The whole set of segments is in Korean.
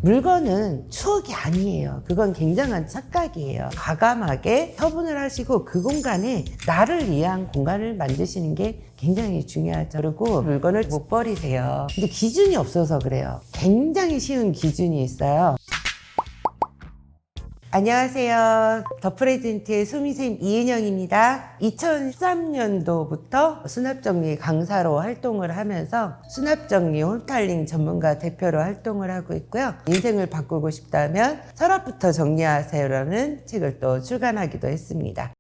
물건은 추억이 아니에요. 그건 굉장한 착각이에요. 과감하게 처분을 하시고 그 공간에 나를 위한 공간을 만드시는 게 굉장히 중요하죠. 그리고 물건을 못 버리세요. 근데 기준이 없어서 그래요. 굉장히 쉬운 기준이 있어요. 안녕하세요. 더 프레젠트의 소미쌤 이은영입니다. 2013년도부터 수납정리 강사로 활동을 하면서 수납정리 홈탈링 전문가 대표로 활동을 하고 있고요. 인생을 바꾸고 싶다면 서랍부터 정리하세요라는 책을 또 출간하기도 했습니다.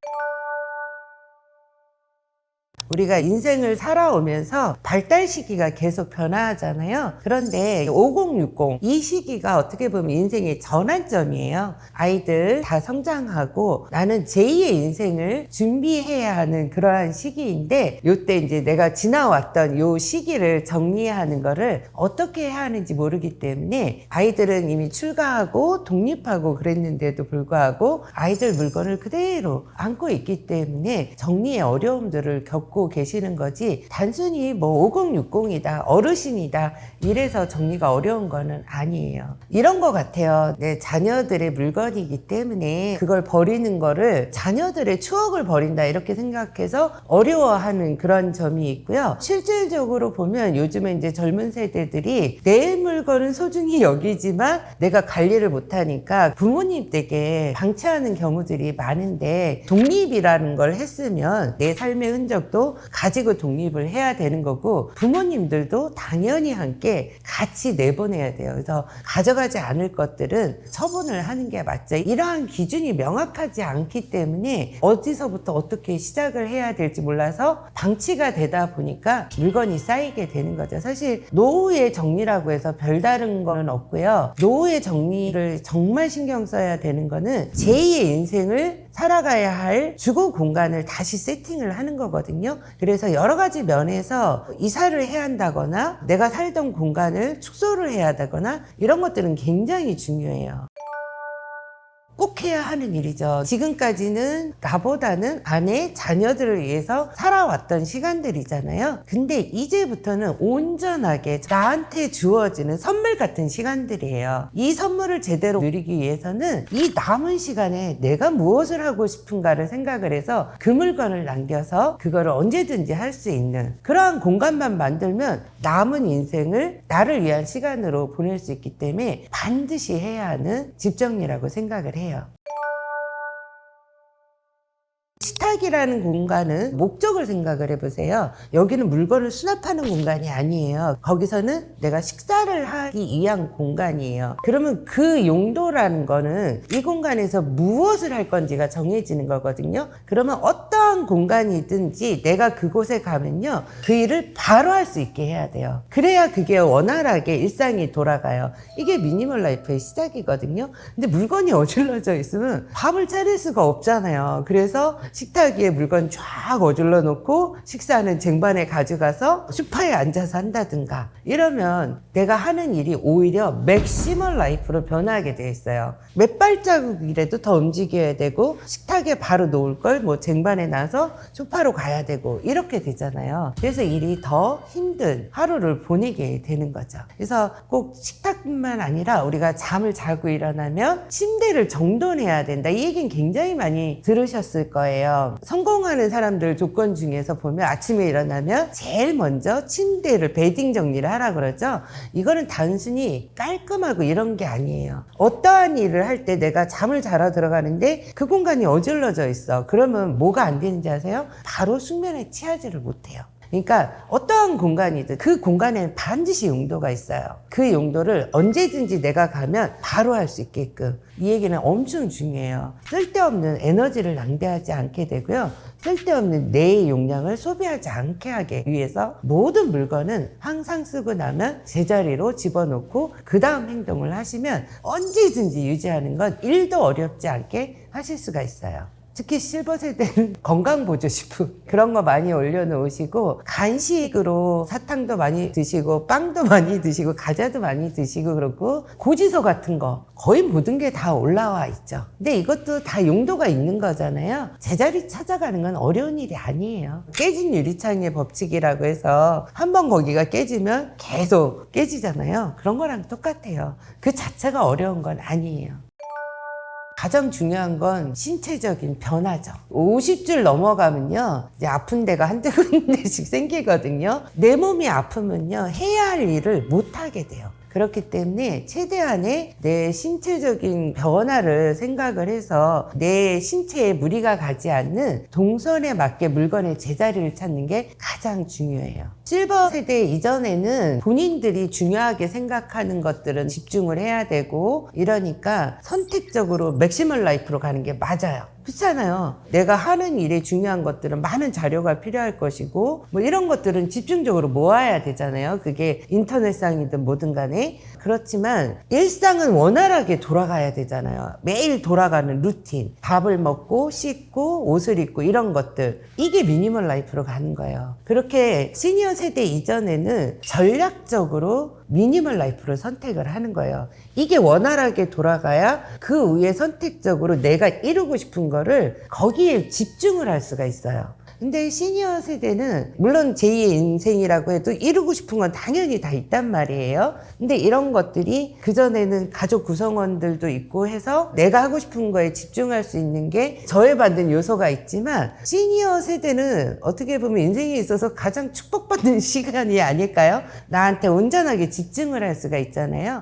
우리가 인생을 살아오면서 발달 시기가 계속 변화하잖아요. 그런데 5060 이 시기가 어떻게 보면 인생의 전환점이에요. 아이들 다 성장하고 나는 제2의 인생을 준비해야 하는 그러한 시기인데 요때 이제 내가 지나왔던 요 시기를 정리하는 거를 어떻게 해야 하는지 모르기 때문에 아이들은 이미 출가하고 독립하고 그랬는데도 불구하고 아이들 물건을 그대로 안고 있기 때문에 정리의 어려움들을 겪고 계시는 거지 단순히 뭐 5060이다 어르신이다 이래서 정리가 어려운 거는 아니에요. 이런 거 같아요. 내 자녀들의 물건이기 때문에 그걸 버리는 거를 자녀들의 추억을 버린다 이렇게 생각해서 어려워하는 그런 점이 있고요. 실질적으로 보면 요즘에 이제 젊은 세대들이 내 물건은 소중히 여기지만 내가 관리를 못하니까 부모님 댁에 방치하는 경우들이 많은데 독립이라는 걸 했으면 내 삶의 흔적도 가지고 독립을 해야 되는 거고 부모님들도 당연히 함께 같이 내보내야 돼요. 그래서 가져가지 않을 것들은 처분을 하는 게 맞죠. 이러한 기준이 명확하지 않기 때문에 어디서부터 어떻게 시작을 해야 될지 몰라서 방치가 되다 보니까 물건이 쌓이게 되는 거죠. 사실 노후의 정리라고 해서 별다른 건 없고요. 노후의 정리를 정말 신경 써야 되는 거는 제2의 인생을 살아가야 할 주거 공간을 다시 세팅을 하는 거거든요. 그래서 여러 가지 면에서 이사를 해야 한다거나 내가 살던 공간을 축소를 해야 하거나 이런 것들은 굉장히 중요해요. 꼭 해야 하는 일이죠. 지금까지는 나보다는 아내, 자녀들을 위해서 살아왔던 시간들이잖아요. 근데 이제부터는 온전하게 나한테 주어지는 선물 같은 시간들이에요. 이 선물을 제대로 누리기 위해서는 이 남은 시간에 내가 무엇을 하고 싶은가를 생각을 해서 그 물건을 남겨서 그거를 언제든지 할 수 있는 그러한 공간만 만들면 남은 인생을 나를 위한 시간으로 보낼 수 있기 때문에 반드시 해야 하는 집 정리라고 생각을 해요. 식탁이라는 공간은 목적을 생각을 해보세요. 여기는 물건을 수납하는 공간이 아니에요. 거기서는 내가 식사를 하기 위한 공간이에요. 그러면 그 용도라는 거는 이 공간에서 무엇을 할 건지가 정해지는 거거든요. 그러면 어떠한 공간이든지 내가 그곳에 가면요 그 일을 바로 할 수 있게 해야 돼요. 그래야 그게 원활하게 일상이 돌아가요. 이게 미니멀 라이프의 시작이거든요. 근데 물건이 어질러져 있으면 밥을 차릴 수가 없잖아요. 그래서 식탁 위에 물건 쫙 어질러 놓고 식사는 쟁반에 가져가서 소파에 앉아서 한다든가 이러면 내가 하는 일이 오히려 맥시멀 라이프로 변하게 돼 있어요. 몇 발자국이라도 더 움직여야 되고 식탁에 바로 놓을 걸 뭐 쟁반에 놔서 소파로 가야 되고 이렇게 되잖아요. 그래서 일이 더 힘든 하루를 보내게 되는 거죠. 그래서 꼭 식탁뿐만 아니라 우리가 잠을 자고 일어나면 침대를 정돈해야 된다. 이 얘기는 굉장히 많이 들으셨을 거예요. 성공하는 사람들 조건 중에서 보면 아침에 일어나면 제일 먼저 침대를 베딩 정리를 하라 그러죠. 이거는 단순히 깔끔하고 이런 게 아니에요. 어떠한 일을 할 때 내가 잠을 자러 들어가는데 그 공간이 어질러져 있어. 그러면 뭐가 안 되는지 아세요? 바로 숙면에 취하지를 못해요. 그러니까 어떠한 공간이든 그 공간에는 반드시 용도가 있어요. 그 용도를 언제든지 내가 가면 바로 할 수 있게끔 이 얘기는 엄청 중요해요. 쓸데없는 에너지를 낭비하지 않게 되고요. 쓸데없는 내 용량을 소비하지 않게 하기 위해서 모든 물건은 항상 쓰고 나면 제자리로 집어넣고 그 다음 행동을 하시면 언제든지 유지하는 건 1도 어렵지 않게 하실 수가 있어요. 특히 실버 세대는 건강보조식품 그런 거 많이 올려놓으시고 간식으로 사탕도 많이 드시고 빵도 많이 드시고 과자도 많이 드시고 그렇고 고지서 같은 거 거의 모든 게 다 올라와 있죠. 근데 이것도 다 용도가 있는 거잖아요. 제자리 찾아가는 건 어려운 일이 아니에요. 깨진 유리창의 법칙이라고 해서 한번 거기가 깨지면 계속 깨지잖아요. 그런 거랑 똑같아요. 그 자체가 어려운 건 아니에요. 가장 중요한 건 신체적인 변화죠. 50줄 넘어가면요, 이제 아픈 데가 한두 군데씩 생기거든요. 내 몸이 아프면요, 해야 할 일을 못 하게 돼요. 그렇기 때문에 최대한의 내 신체적인 변화를 생각을 해서 내 신체에 무리가 가지 않는 동선에 맞게 물건의 제자리를 찾는 게 가장 중요해요. 실버 세대 이전에는 본인들이 중요하게 생각하는 것들은 집중을 해야 되고 이러니까 선택적으로 맥시멀 라이프로 가는 게 맞아요. 그렇잖아요. 내가 하는 일에 중요한 것들은 많은 자료가 필요할 것이고 뭐 이런 것들은 집중적으로 모아야 되잖아요. 그게 인터넷상이든 뭐든 간에. 그렇지만 일상은 원활하게 돌아가야 되잖아요. 매일 돌아가는 루틴, 밥을 먹고 씻고 옷을 입고 이런 것들, 이게 미니멀 라이프로 가는 거예요. 그렇게 시니어 세대 이전에는 전략적으로 미니멀 라이프를 선택을 하는 거예요. 이게 원활하게 돌아가야 그 위에 선택적으로 내가 이루고 싶은 거를 거기에 집중을 할 수가 있어요. 근데 시니어 세대는 물론 제2의 인생이라고 해도 이루고 싶은 건 당연히 다 있단 말이에요. 근데 이런 것들이 그전에는 가족 구성원들도 있고 해서 내가 하고 싶은 거에 집중할 수 있는 게 저해받는 요소가 있지만 시니어 세대는 어떻게 보면 인생에 있어서 가장 축복받는 시간이 아닐까요? 나한테 온전하게 집중을 할 수가 있잖아요.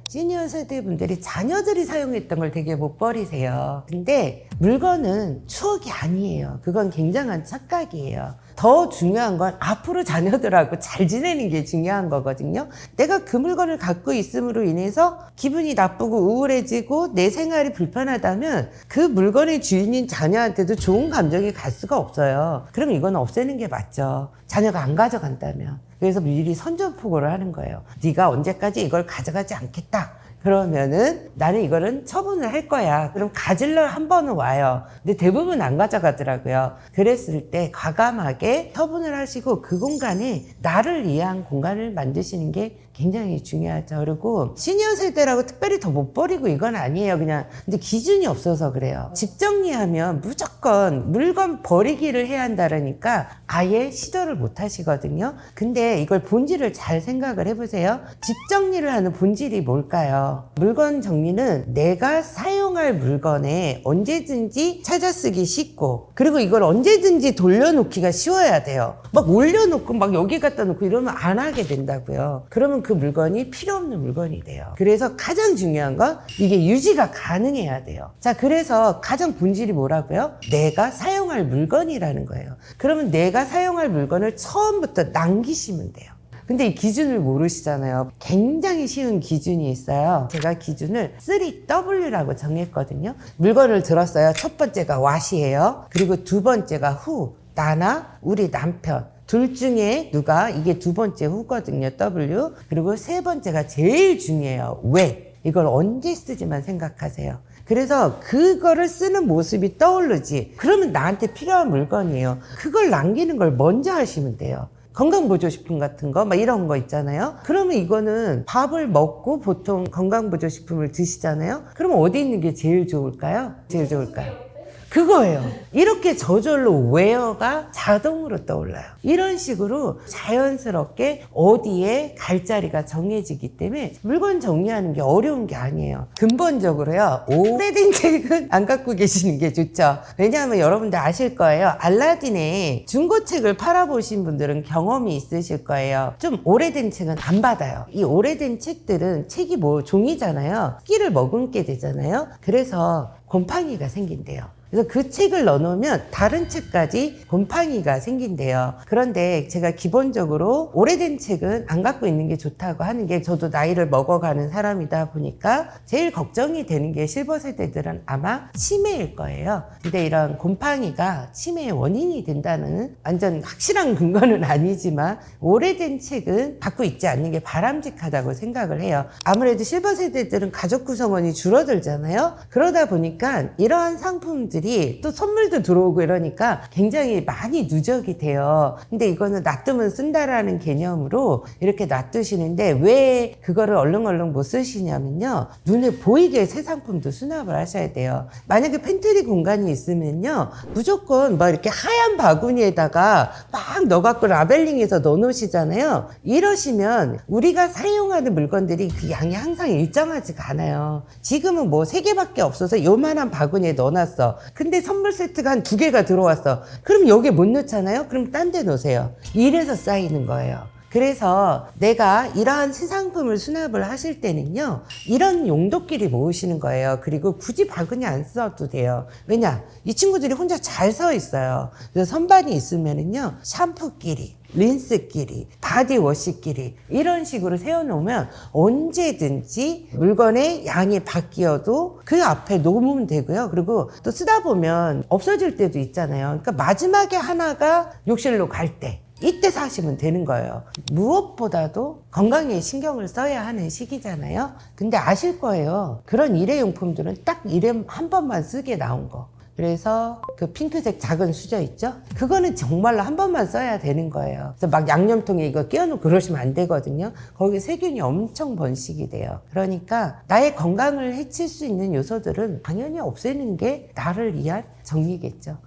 시니어 세대 분들이 자녀들이 사용했던 걸 되게 못 버리세요. 근데 물건은 추억이 아니에요. 그건 굉장한 착각이에요. 더 중요한 건 앞으로 자녀들하고 잘 지내는 게 중요한 거거든요. 내가 그 물건을 갖고 있음으로 인해서 기분이 나쁘고 우울해지고 내 생활이 불편하다면 그 물건의 주인인 자녀한테도 좋은 감정이 갈 수가 없어요. 그럼 이건 없애는 게 맞죠. 자녀가 안 가져간다면. 그래서 미리 선전포고를 하는 거예요. 네가 언제까지 이걸 가져가지 않겠다. 그러면은 나는 이거는 처분을 할 거야. 그럼 가질러 한 번은 와요. 근데 대부분 안 가져가더라고요. 그랬을 때 과감하게 처분을 하시고 그 공간에 나를 위한 공간을 만드시는 게 굉장히 중요하죠. 그리고 시니어 세대라고 특별히 더 못 버리고 이건 아니에요. 그냥 근데 기준이 없어서 그래요. 집 정리하면 무조건 물건 버리기를 해야 한다니까 아예 시도를 못 하시거든요. 근데 이걸 본질을 잘 생각을 해보세요. 집 정리를 하는 본질이 뭘까요? 물건 정리는 내가 사용할 물건에 언제든지 찾아 쓰기 쉽고 그리고 이걸 언제든지 돌려놓기가 쉬워야 돼요. 막 올려놓고 막 여기 갖다 놓고 이러면 안 하게 된다고요. 그러면 그 물건이 필요 없는 물건이 돼요. 그래서 가장 중요한 건 이게 유지가 가능해야 돼요. 자, 그래서 가장 본질이 뭐라고요? 내가 사용할 물건이라는 거예요. 그러면 내가 사용할 물건을 처음부터 남기시면 돼요. 근데 이 기준을 모르시잖아요. 굉장히 쉬운 기준이 있어요. 제가 기준을 3W라고 정했거든요. 물건을 들었어요. 첫 번째가 what이에요. 그리고 두 번째가 who, 나나 우리 남편. 둘 중에 누가, 이게 두 번째 who거든요. W. 그리고 세 번째가 제일 중요해요. 왜. 이걸 언제 쓰지만 생각하세요. 그래서 그거를 쓰는 모습이 떠오르지. 그러면 나한테 필요한 물건이에요. 그걸 남기는 걸 먼저 하시면 돼요. 건강보조식품 같은 거, 막 이런 거 있잖아요. 그러면 이거는 밥을 먹고 보통 건강보조식품을 드시잖아요. 그러면 어디 있는 게 제일 좋을까요? 제일 좋을까요? 그거예요. 이렇게 저절로 웨어가 자동으로 떠올라요. 이런 식으로 자연스럽게 어디에 갈 자리가 정해지기 때문에 물건 정리하는 게 어려운 게 아니에요. 근본적으로요. 오래된 책은 안 갖고 계시는 게 좋죠. 왜냐하면 여러분들 아실 거예요. 알라딘의 중고책을 팔아보신 분들은 경험이 있으실 거예요. 좀 오래된 책은 안 받아요. 이 오래된 책들은 책이 뭐 종이잖아요. 끼를 머금게 되잖아요. 그래서 곰팡이가 생긴대요. 그래서 그 책을 넣어놓으면 다른 책까지 곰팡이가 생긴대요. 그런데 제가 기본적으로 오래된 책은 안 갖고 있는 게 좋다고 하는 게, 저도 나이를 먹어가는 사람이다 보니까 제일 걱정이 되는 게 실버 세대들은 아마 치매일 거예요. 근데 이런 곰팡이가 치매의 원인이 된다는 완전 확실한 근거는 아니지만 오래된 책은 갖고 있지 않는 게 바람직하다고 생각을 해요. 아무래도 실버 세대들은 가족 구성원이 줄어들잖아요. 그러다 보니까 이러한 상품들이 또 선물도 들어오고 이러니까 굉장히 많이 누적이 돼요. 근데 이거는 놔두면 쓴다라는 개념으로 이렇게 놔두시는데, 왜 그거를 얼른 못 쓰시냐면요, 눈에 보이게 새 상품도 수납을 하셔야 돼요. 만약에 팬트리 공간이 있으면요, 무조건 막 이렇게 하얀 바구니에다가 막 넣어갖고 라벨링해서 넣어놓으시잖아요. 이러시면 우리가 사용하는 물건들이 그 양이 항상 일정하지가 않아요. 지금은 뭐 3개밖에 없어서 요만한 바구니에 넣어놨어. 근데 선물 세트가 한 2개가 들어왔어. 그럼 여기에 못 넣잖아요? 그럼 딴 데 놓으세요. 이래서 쌓이는 거예요. 그래서 내가 이러한 새 상품을 수납을 하실 때는요, 이런 용도끼리 모으시는 거예요. 그리고 굳이 바구니 안 써도 돼요. 왜냐? 이 친구들이 혼자 잘 서 있어요. 그래서 선반이 있으면은요, 샴푸끼리, 린스끼리, 바디워시끼리 이런 식으로 세워놓으면 언제든지 물건의 양이 바뀌어도 그 앞에 놓으면 되고요. 그리고 또 쓰다 보면 없어질 때도 있잖아요. 그러니까 마지막에 하나가 욕실로 갈 때, 이때 사시면 되는 거예요. 무엇보다도 건강에 신경을 써야 하는 시기잖아요. 근데 아실 거예요. 그런 일회용품들은 딱 일회 한 번만 쓰게 나온 거. 그래서 그 핑크색 작은 수저 있죠? 그거는 정말로 한 번만 써야 되는 거예요. 그래서 막 양념통에 이거 끼워놓고 그러시면 안 되거든요. 거기 세균이 엄청 번식이 돼요. 그러니까 나의 건강을 해칠 수 있는 요소들은 당연히 없애는 게 나를 위한 정리겠죠.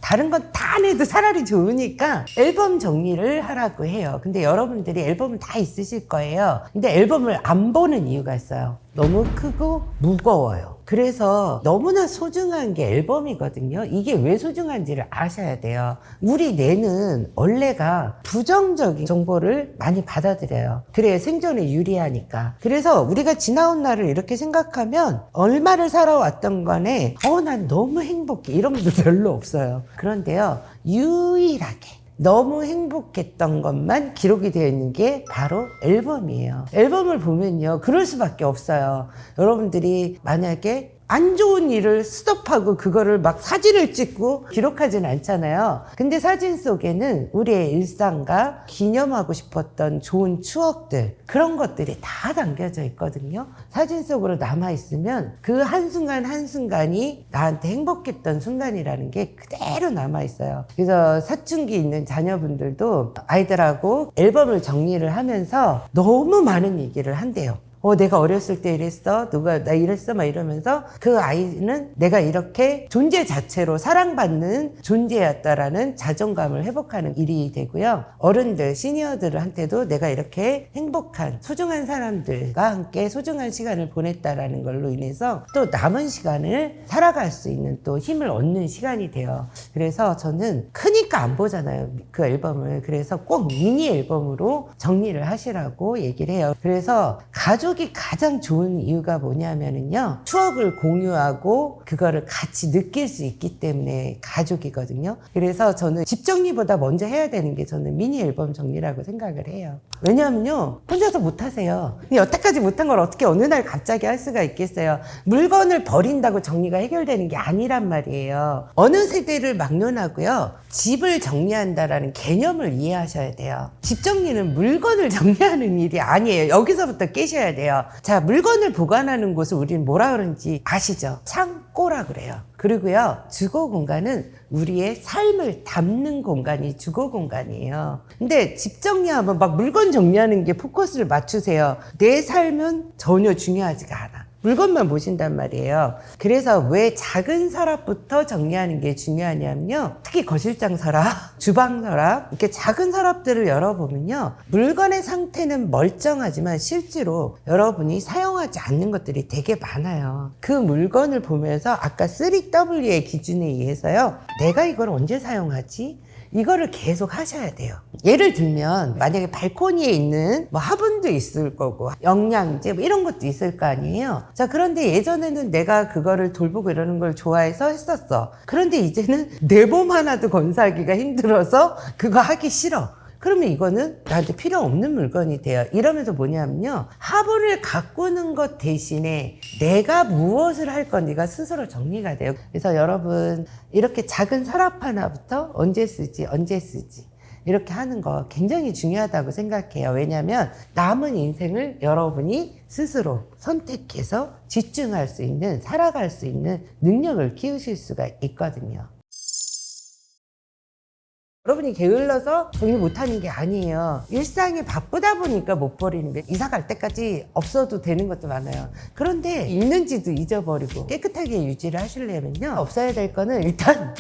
다른 건 다 안 해도 차라리 좋으니까 앨범 정리를 하라고 해요. 근데 여러분들이 앨범은 다 있으실 거예요. 근데 앨범을 안 보는 이유가 있어요. 너무 크고 무거워요. 그래서 너무나 소중한 게 앨범이거든요. 이게 왜 소중한지를 아셔야 돼요. 우리 뇌는 원래가 부정적인 정보를 많이 받아들여요. 그래야 생존에 유리하니까. 그래서 우리가 지나온 날을 이렇게 생각하면 얼마를 살아왔던 간에 난 너무 행복해, 이런 분들 별로 없어요. 그런데요, 유일하게 너무 행복했던 것만 기록이 되어 있는 게 바로 앨범이에요. 앨범을 보면요, 그럴 수밖에 없어요. 여러분들이 만약에 안 좋은 일을 스톱하고 그거를 막 사진을 찍고 기록하진 않잖아요. 근데 사진 속에는 우리의 일상과 기념하고 싶었던 좋은 추억들, 그런 것들이 다 담겨져 있거든요. 사진 속으로 남아있으면 그 한순간 한순간이 나한테 행복했던 순간이라는 게 그대로 남아있어요. 그래서 사춘기 있는 자녀분들도 아이들하고 앨범을 정리를 하면서 너무 많은 얘기를 한대요. 내가 어렸을 때 이랬어, 누가 나 이랬어, 막 이러면서 그 아이는 내가 이렇게 존재 자체로 사랑받는 존재였다라는 자존감을 회복하는 일이 되고요. 어른들, 시니어들한테도 내가 이렇게 행복한 소중한 사람들과 함께 소중한 시간을 보냈다라는 걸로 인해서 또 남은 시간을 살아갈 수 있는 또 힘을 얻는 시간이 돼요. 그래서 저는 크니까 안 보잖아요, 그 앨범을. 그래서 꼭 미니 앨범으로 정리를 하시라고 얘기를 해요. 그래서 가족이 가장 좋은 이유가 뭐냐면은요, 추억을 공유하고 그거를 같이 느낄 수 있기 때문에 가족이거든요. 그래서 저는 집 정리보다 먼저 해야 되는 게 저는 미니 앨범 정리라고 생각을 해요. 왜냐하면요, 혼자서 못 하세요. 여태까지 못한 걸 어떻게 어느 날 갑자기 할 수가 있겠어요. 물건을 버린다고 정리가 해결되는 게 아니란 말이에요. 어느 세대를 막론하고요, 집을 정리한다라는 개념을 이해하셔야 돼요. 집 정리는 물건을 정리하는 일이 아니에요. 여기서부터 깨셔야 돼요. 자, 물건을 보관하는 곳을 우리는 뭐라 그러는지 아시죠? 창고라 그래요. 그리고요, 주거 공간은 우리의 삶을 담는 공간이 주거 공간이에요. 근데 집 정리하면 막 물건 정리하는 게 포커스를 맞추세요. 내 삶은 전혀 중요하지가 않아. 물건만 보신단 말이에요. 그래서 왜 작은 서랍부터 정리하는 게 중요하냐면요, 특히 거실장 서랍, 주방 서랍, 이렇게 작은 서랍들을 열어보면요, 물건의 상태는 멀쩡하지만 실제로 여러분이 사용하지 않는 것들이 되게 많아요. 그 물건을 보면서 아까 3W의 기준에 의해서요, 내가 이걸 언제 사용하지? 이거를 계속 하셔야 돼요. 예를 들면 만약에 발코니에 있는 뭐 화분도 있을 거고 영양제 뭐 이런 것도 있을 거 아니에요. 자, 그런데 예전에는 내가 그거를 돌보고 이러는 걸 좋아해서 했었어. 그런데 이제는 내 몸 하나도 건사하기가 힘들어서 그거 하기 싫어. 그러면 이거는 나한테 필요 없는 물건이 돼요. 이러면서 뭐냐면요, 화분을 가꾸는 것 대신에 내가 무엇을 할 건지가 스스로 정리가 돼요. 그래서 여러분, 이렇게 작은 서랍 하나부터 언제 쓰지 이렇게 하는 거 굉장히 중요하다고 생각해요. 왜냐하면 남은 인생을 여러분이 스스로 선택해서 집중할 수 있는, 살아갈 수 있는 능력을 키우실 수가 있거든요. 여러분이 게을러서 정리 못하는 게 아니에요. 일상이 바쁘다 보니까 못 버리는 게, 이사 갈 때까지 없어도 되는 것도 많아요. 그런데 있는지도 잊어버리고 깨끗하게 유지를 하시려면요, 없어야 될 거는 일단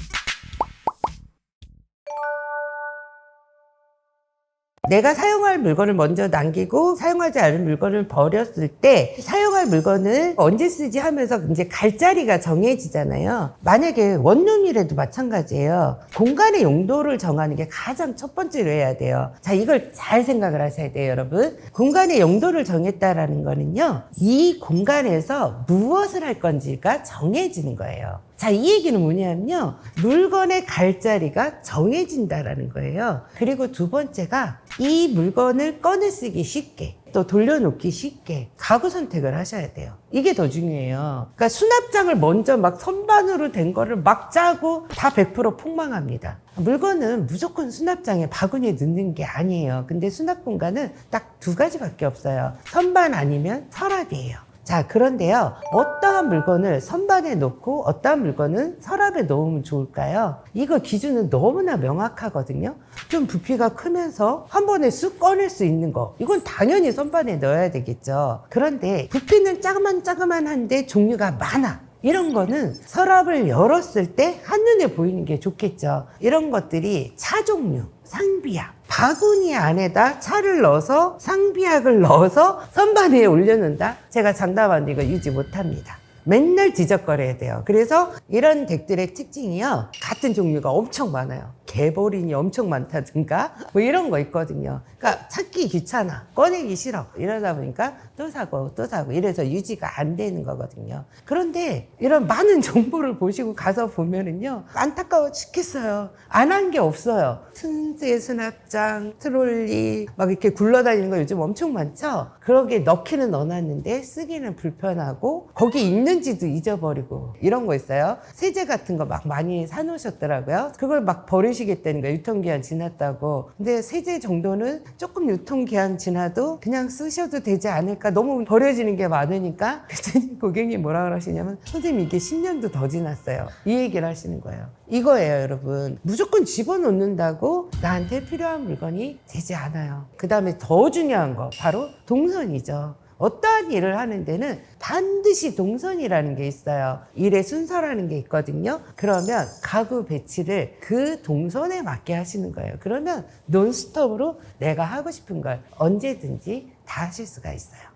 내가 사용할 물건을 먼저 남기고 사용하지 않은 물건을 버렸을 때 사용할 물건을 언제 쓰지 하면서 이제 갈 자리가 정해지잖아요. 만약에 원룸이라도 마찬가지예요. 공간의 용도를 정하는 게 가장 첫 번째로 해야 돼요. 자, 이걸 잘 생각을 하셔야 돼요, 여러분. 공간의 용도를 정했다라는 거는요, 이 공간에서 무엇을 할 건지가 정해지는 거예요. 자, 이 얘기는 뭐냐면요, 물건의 갈 자리가 정해진다라는 거예요. 그리고 두 번째가 이 물건을 꺼내 쓰기 쉽게, 또 돌려놓기 쉽게 가구 선택을 하셔야 돼요. 이게 더 중요해요. 그러니까 수납장을 먼저 막 선반으로 된 거를 막 짜고 다 100% 폭망합니다. 물건은 무조건 수납장에 바구니에 넣는 게 아니에요. 근데 수납 공간은 딱 두 가지밖에 없어요. 선반 아니면 서랍이에요. 자, 그런데요, 어떠한 물건을 선반에 놓고 어떠한 물건은 서랍에 놓으면 좋을까요? 이거 기준은 너무나 명확하거든요. 좀 부피가 크면서 한 번에 쑥 꺼낼 수 있는 거, 이건 당연히 선반에 넣어야 되겠죠. 그런데 부피는 짜그만한데 종류가 많아. 이런 거는 서랍을 열었을 때 한눈에 보이는 게 좋겠죠. 이런 것들이 차 종류, 상비약, 바구니 안에다 차를 넣어서 상비약을 넣어서 선반 위에 올려놓는다? 제가 장담하는데 이거 유지 못합니다. 맨날 뒤적거려야 돼요. 그래서 이런 덱들의 특징이요, 같은 종류가 엄청 많아요. 개보린이 엄청 많다든가 뭐 이런 거 있거든요. 그러니까 찾기 귀찮아, 꺼내기 싫어, 이러다 보니까 또 사고 이래서 유지가 안 되는 거거든요. 그런데 이런 많은 정보를 보시고 가서 보면은요, 안타까워 죽겠어요. 안 한 게 없어요. 틈새 수납장, 트롤리 막 이렇게 굴러다니는 거 요즘 엄청 많죠. 그러게 넣기는 넣어놨는데 쓰기는 불편하고 거기 있는지도 잊어버리고 이런 거 있어요. 세제 같은 거 막 많이 사놓으셨더라고요. 그걸 막 버리시겠다는 거예요. 유통기한 지났다고. 근데 세제 정도는 조금 유통기한 지나도 그냥 쓰셔도 되지 않을까, 너무 버려지는 게 많으니까. 그랬더니 고객님 뭐라 그러시냐면, 선생님 이게 10년도 더 지났어요, 이 얘기를 하시는 거예요. 이거예요, 여러분. 무조건 집어넣는다고 나한테 필요한 물건이 되지 않아요. 그 다음에 더 중요한 거, 바로 동선이죠. 어떠한 일을 하는 데는 반드시 동선이라는 게 있어요. 일의 순서라는 게 있거든요. 그러면 가구 배치를 그 동선에 맞게 하시는 거예요. 그러면 논스톱으로 내가 하고 싶은 걸 언제든지 다 하실 수가 있어요.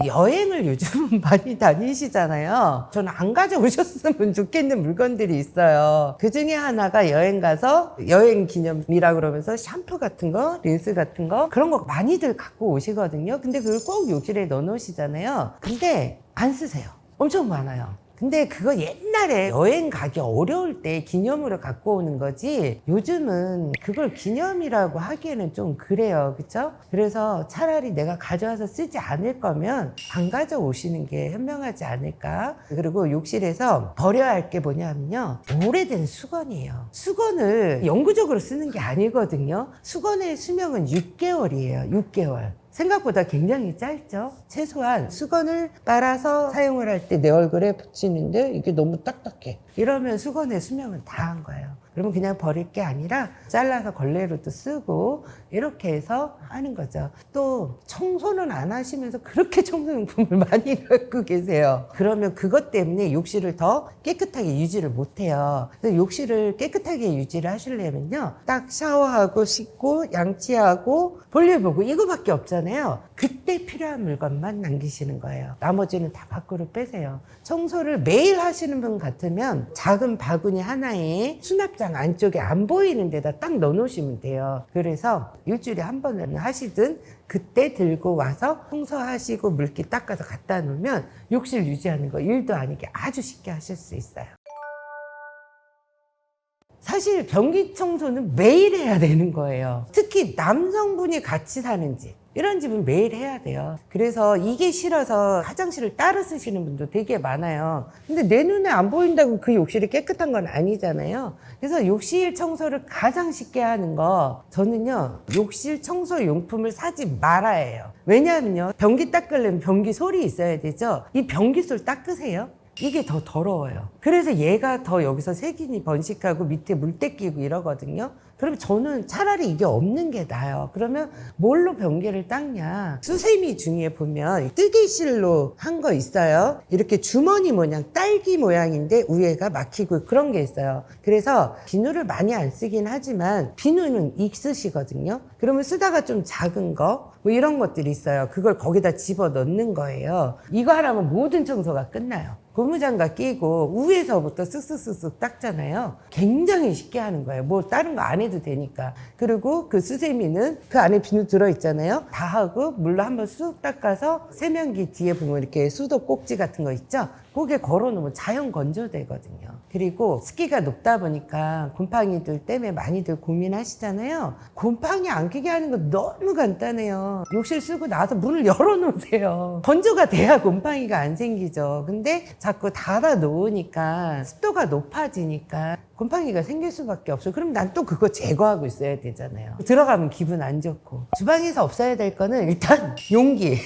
여행을 요즘 많이 다니시잖아요. 저는 안 가져오셨으면 좋겠는 물건들이 있어요. 그 중에 하나가 여행 가서 여행 기념이라 그러면서 샴푸 같은 거, 린스 같은 거, 그런 거 많이들 갖고 오시거든요. 근데 그걸 꼭 욕실에 넣어 놓으시잖아요. 근데 안 쓰세요. 엄청 많아요. 근데 그거 옛날에 여행 가기 어려울 때 기념으로 갖고 오는 거지, 요즘은 그걸 기념이라고 하기에는 좀 그래요. 그쵸? 그래서 차라리 내가 가져와서 쓰지 않을 거면 안 가져오시는 게 현명하지 않을까. 그리고 욕실에서 버려야 할 게 뭐냐면요, 오래된 수건이에요. 수건을 영구적으로 쓰는 게 아니거든요. 수건의 수명은 6개월이에요. 6개월. 생각보다 굉장히 짧죠. 최소한 수건을 빨아서 사용을 할 때 내 얼굴에 붙이는데 이게 너무 딱딱해. 이러면 수건의 수명은 다 한 거예요. 그러면 그냥 버릴 게 아니라 잘라서 걸레로도 쓰고 이렇게 해서 하는 거죠. 또 청소는 안 하시면서 그렇게 청소용품을 많이 갖고 계세요. 그러면 그것 때문에 욕실을 더 깨끗하게 유지를 못해요. 그래서 욕실을 깨끗하게 유지를 하시려면요, 딱 샤워하고 씻고 양치하고 볼일 보고 이거밖에 없잖아요. 그때 필요한 물건만 남기시는 거예요. 나머지는 다 밖으로 빼세요. 청소를 매일 하시는 분 같으면 작은 바구니 하나에 수납장 안쪽에 안 보이는 데다 딱 넣어놓으시면 돼요. 그래서 일주일에 한 번은 하시든 그때 들고 와서 청소하시고 물기 닦아서 갖다 놓으면 욕실 유지하는 거 일도 아니게 아주 쉽게 하실 수 있어요. 사실 변기 청소는 매일 해야 되는 거예요. 특히 남성분이 같이 사는 집, 이런 집은 매일 해야 돼요. 그래서 이게 싫어서 화장실을 따로 쓰시는 분도 되게 많아요. 근데 내 눈에 안 보인다고 그 욕실이 깨끗한 건 아니잖아요. 그래서 욕실 청소를 가장 쉽게 하는 거, 저는요 욕실 청소 용품을 사지 말아야 해요. 왜냐하면요, 변기 닦으려면 변기 솔이 있어야 되죠. 이 변기 솔 닦으세요. 이게 더 더러워요. 그래서 얘가 더 여기서 세균이 번식하고 밑에 물때 끼고 이러거든요. 그러면 저는 차라리 이게 없는 게 나아요. 그러면 뭘로 변기를 닦냐? 수세미 중에 보면 뜨개실로 한 거 있어요. 이렇게 주머니 모양, 딸기 모양인데 위에가 막히고 그런 게 있어요. 그래서 비누를 많이 안 쓰긴 하지만 비누는 있으시거든요. 그러면 쓰다가 좀 작은 거 뭐 이런 것들이 있어요. 그걸 거기다 집어 넣는 거예요. 이거 하나면 모든 청소가 끝나요. 고무장갑 끼고 위에서부터 쓱쓱쓱쓱 닦잖아요. 굉장히 쉽게 하는 거예요. 뭐 다른 거 안 해도 되니까. 그리고 그 수세미는 그 안에 비누 들어있잖아요. 다 하고 물로 한번 쑥 닦아서 세면기 뒤에 보면 이렇게 수도 꼭지 같은 거 있죠. 거기에 걸어놓으면 자연 건조되거든요. 그리고 습기가 높다 보니까 곰팡이들 때문에 많이들 고민하시잖아요. 곰팡이 안 끼게 하는 건 너무 간단해요. 욕실 쓰고 나서 문을 열어놓으세요. 건조가 돼야 곰팡이가 안 생기죠. 근데 자꾸 닫아 놓으니까 습도가 높아지니까 곰팡이가 생길 수밖에 없어요. 그럼 난 또 그거 제거하고 있어야 되잖아요. 들어가면 기분 안 좋고. 주방에서 없어야 될 거는 일단 용기.